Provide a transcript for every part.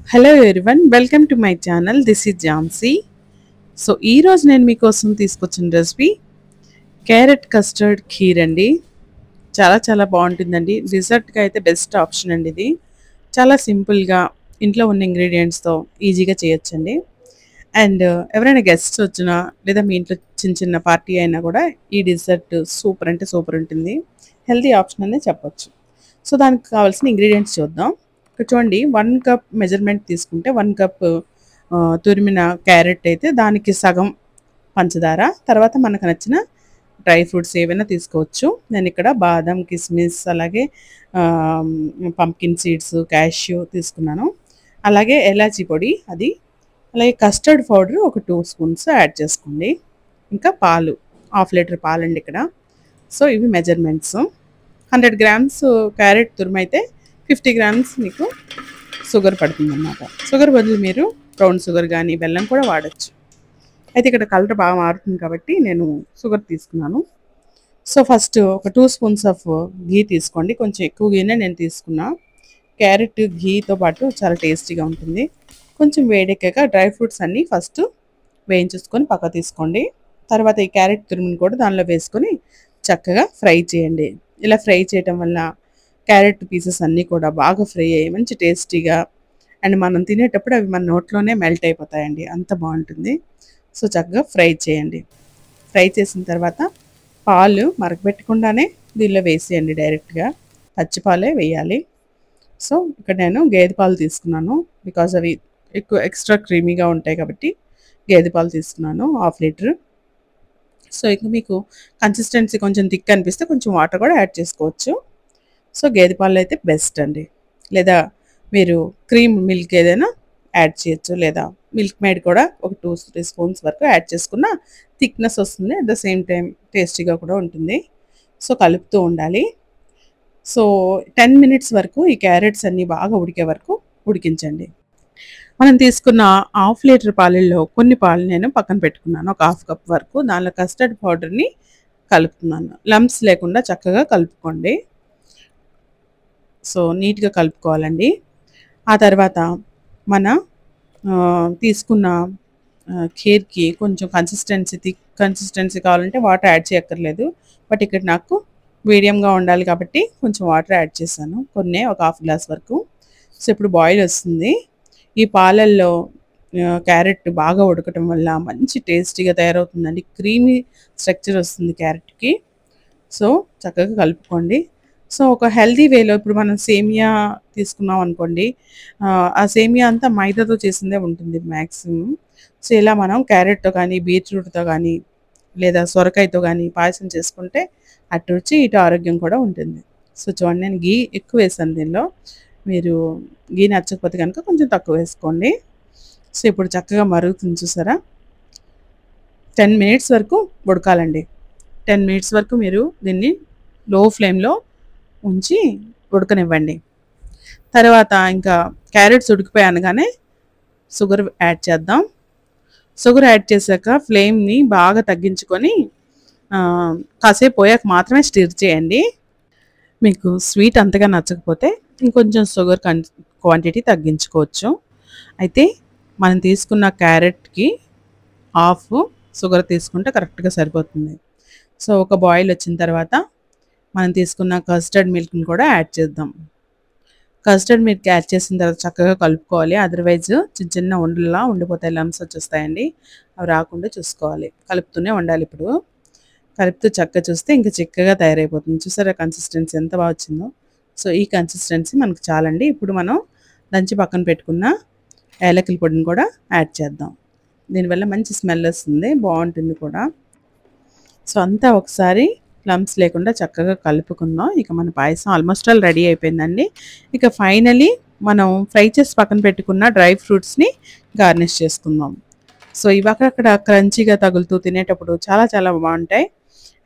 Hello everyone, welcome to my channel. This is Jansi. So ఈరోజు నేను మీకోసం తీసుకొచ్చిన రెసిపీ క్యారెట్ కస్టర్డ్ ఖీర్ అండి. చాలా బాగుంటుందండి. డిజర్ట్గా అయితే బెస్ట్ ఆప్షన్ అండి ఇది. చాలా సింపుల్గా ఇంట్లో ఉన్న ఇంగ్రీడియంట్స్తో ఈజీగా చేయొచ్చండి. అండ్ ఎవరైనా గెస్ట్స్ వచ్చినా లేదా మీ ఇంట్లో చిన్న పార్టీ అయినా కూడా ఈ డిజర్ట్ సూపర్ అంటే సూపర్ ఉంటుంది. హెల్తీ ఆప్షన్ అనే చెప్పొచ్చు. సో దానికి కావాల్సిన ఇంగ్రీడియంట్స్ చూద్దాం. ఇక్కడ చూడండి, 1 కప్ మెజర్మెంట్ తీసుకుంటే 1 కప్ తురిమిన క్యారెట్ అయితే దానికి సగం పంచదార, తర్వాత మనకు నచ్చిన డ్రై ఫ్రూట్స్ ఏవైనా తీసుకోవచ్చు. నేను ఇక్కడ బాదం, కిస్మిస్, అలాగే పంప్కిన్ సీడ్స్, క్యాష్యూ తీసుకున్నాను. అలాగే ఎలాచీ పొడి అది, అలాగే కస్టర్డ్ పౌడర్ ఒక 2 స్పూన్స్ యాడ్ చేసుకోండి. ఇంకా పాలు, 1/2 లీటర్ పాలండి ఇక్కడ. సో ఇవి మెజర్మెంట్స్. 100 గ్రామ్స్ క్యారెట్ తురుమైతే 50 గ్రామ్స్ మీకు షుగర్ పడుతుంది అన్నమాట. షుగర్ బదులు మీరు బ్రౌన్ షుగర్ కానీ బెల్లం కూడా వాడచ్చు. అయితే ఇక్కడ కలర్ బాగా మారుతుంది కాబట్టి నేను షుగర్ తీసుకున్నాను. సో ఫస్ట్ ఒక 2 స్పూన్స్ ఆఫ్ ఘీ తీసుకోండి. కొంచెం ఎక్కువ ఘీనే నేను తీసుకున్నా. క్యారెట్ ఘీతో పాటు చాలా టేస్టీగా ఉంటుంది. కొంచెం వేడెక్కాక డ్రై ఫ్రూట్స్ అన్నీ ఫస్ట్ వేయించేసుకొని పక్క తీసుకోండి. తర్వాత ఈ క్యారెట్ తురుముని కూడా దానిలో వేసుకొని చక్కగా ఫ్రై చేయండి. ఇలా ఫ్రై చేయటం వల్ల క్యారెట్ పీసెస్ అన్నీ కూడా బాగా ఫ్రై అయ్యి మంచి టేస్టీగా, అండ్ మనం తినేటప్పుడు అవి మన నోట్లోనే మెల్ట్ అయిపోతాయండి. అంత బాగుంటుంది. సో చక్కగా ఫ్రై చేయండి. ఫ్రై చేసిన తర్వాత పాలు మరగబెట్టకుండానే దీనిలో వేసేయండి. డైరెక్ట్గా పచ్చిపాలే వేయాలి. సో ఇక్కడ నేను గేదె పాలు తీసుకున్నాను. బికాజ్ అవి ఎక్కువ ఎక్స్ట్రా క్రీమీగా ఉంటాయి కాబట్టి గేదె పాలు తీసుకున్నాను, 1/2 లీటర్. సో ఇక మీకు కన్సిస్టెన్సీ కొంచెం థిక్ అనిపిస్తే కొంచెం వాటర్ కూడా యాడ్ చేసుకోవచ్చు. సో గేదె పాలు అయితే బెస్ట్ అండి. లేదా మీరు క్రీమ్ మిల్క్ ఏదైనా యాడ్ చేయొచ్చు, లేదా మిల్క్ మేడ్ కూడా ఒక 2-3 స్పూన్స్ వరకు యాడ్ చేసుకున్న థిక్నెస్ వస్తుంది. అట్ ద సేమ్ టైం టేస్టీగా కూడా ఉంటుంది. సో కలుపుతూ ఉండాలి. సో 10 మినిట్స్ వరకు ఈ క్యారెట్స్ అన్నీ బాగా ఉడికే వరకు ఉడికించండి. మనం తీసుకున్న 1/2 లీటర్ పాలల్లో కొన్ని పాలు నేను పక్కన పెట్టుకున్నాను, ఒక 1/2 కప్ వరకు. దానిలో కస్టర్డ్ పౌడర్ని కలుపుతున్నాను. లంప్స్ లేకుండా చక్కగా కలుపుకోండి. సో నీట్గా కలుపుకోవాలండి. ఆ తర్వాత మన తీసుకున్న ఖీర్కి కొంచెం థిక్ కన్సిస్టెన్సీ కావాలంటే వాటర్ యాడ్ చేయక్కర్లేదు. బట్ ఇక్కడ నాకు మీడియంగా ఉండాలి కాబట్టి కొంచెం వాటర్ యాడ్ చేశాను, ఒక 1/2 గ్లాస్ వరకు. సో ఇప్పుడు బాయిల్ వస్తుంది. ఈ పాలల్లో క్యారెట్ బాగా ఉడకటం వల్ల మంచి టేస్టీగా తయారవుతుందండి. క్రీమీ స్ట్రక్చర్ వస్తుంది క్యారెట్కి. సో చక్కగా కలుపుకోండి. సో ఒక హెల్దీ వేలో ఇప్పుడు మనం సేమియా తీసుకున్నాం అనుకోండి, ఆ సేమియా అంతా మైదాతో చేసిందే ఉంటుంది మ్యాక్సిమం. సో ఇలా మనం క్యారెట్తో కానీ, బీట్రూట్తో కానీ, లేదా సొరకాయతో కానీ పాయసం చేసుకుంటే అటు రుచి ఇటు ఆరోగ్యం కూడా ఉంటుంది. సో చూడండి, నేను ఘీ ఎక్కువ వేసాను దీనిలో. మీరు ఘీ నచ్చకపోతే కనుక కొంచెం తక్కువ వేసుకోండి. సో ఇప్పుడు చక్కగా మరుగుతుంది చూసారా. 10 మినిట్స్ వరకు ఉడకాలండి. 10 మినిట్స్ వరకు మీరు దీన్ని లో ఫ్లేమ్లో ఉంచి ఉడకనివ్వండి. తర్వాత ఇంకా క్యారెట్స్ ఉడికిపోయి అనగానే షుగర్ యాడ్ చేద్దాం. షుగర్ యాడ్ చేశాక ఫ్లేమ్ని బాగా తగ్గించుకొని కాసేపు పోయాక మాత్రమే స్టిర్ చేయండి. మీకు స్వీట్ అంతగా నచ్చకపోతే ఇంకొంచెం షుగర్ క్వాంటిటీ తగ్గించుకోవచ్చు. అయితే మనం తీసుకున్న క్యారెట్కి 1/2 షుగర్ తీసుకుంటే కరెక్ట్గా సరిపోతుంది. సో ఒక బాయిల్ వచ్చిన తర్వాత మనం తీసుకున్న కస్టర్డ్ మిల్క్ని కూడా యాడ్ చేద్దాం. కస్టర్డ్ మిల్క్ యాడ్ చేసిన తర్వాత చక్కగా కలుపుకోవాలి. అదర్వైజ్ చిన్న ఉండలా ఉండిపోతాయి, లంప్స్ వచ్చేస్తాయండి. అవి రాకుండా చూసుకోవాలి. కలుపుతూనే ఉండాలి. ఇప్పుడు కలుపుతూ చక్కగా చూస్తే ఇంకా చిక్కగా తయారైపోతుంది. చూసారా కన్సిస్టెన్సీ ఎంత బాగా వచ్చిందో. సో ఈ కన్సిస్టెన్సీ మనకు చాలండి. ఇప్పుడు మనం దంచి పక్కన పెట్టుకున్న యాలకుల పొడిని కూడా యాడ్ చేద్దాం. దీనివల్ల మంచి స్మెల్ వస్తుంది, బాగుంటుంది కూడా. సో అంతా ఒకసారి లంప్స్ లేకుండా చక్కగా కలుపుకుందాం. ఇక మన పాయసం ఆల్మోస్ట్ ఆల్ రెడీ అయిపోయిందండి. ఇక ఫైనలీ మనం ఫ్రై చేసి పక్కన పెట్టుకున్న డ్రై ఫ్రూట్స్ని గార్నిష్ చేసుకుందాం. సో ఇవి అక్కడ క్రంచీగా తగులుతూ తినేటప్పుడు చాలా బాగుంటాయి.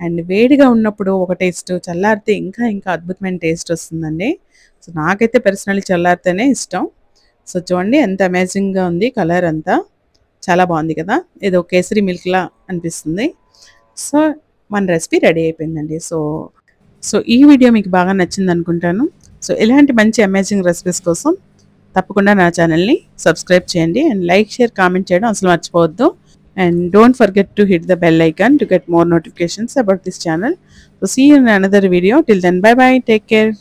అండ్ వేడిగా ఉన్నప్పుడు ఒక టేస్ట్, చల్లారితే ఇంకా అద్భుతమైన టేస్ట్ వస్తుందండి. సో నాకైతే పర్సనల్లీ చల్లారితేనే ఇష్టం. సో చూడండి ఎంత అమేజింగ్గా ఉంది, కలర్ అంతా చాలా బాగుంది కదా. ఏదో కేసరి మిల్క్లా అనిపిస్తుంది. సో మన రెసిపీ రెడీ అయిపోయిందండి. సో ఈ వీడియో మీకు బాగా నచ్చింది అనుకుంటాను. సో ఇలాంటి మంచి అమేజింగ్ రెసిపీస్ కోసం తప్పకుండా నా ఛానల్ని సబ్స్క్రైబ్ చేయండి అండ్ లైక్ షేర్ కామెంట్ చేయడం అసలు మర్చిపోవద్దు. And don't forget to hit the bell icon to get more notifications about this channel. So see you in another video. Till then, bye bye. Take care.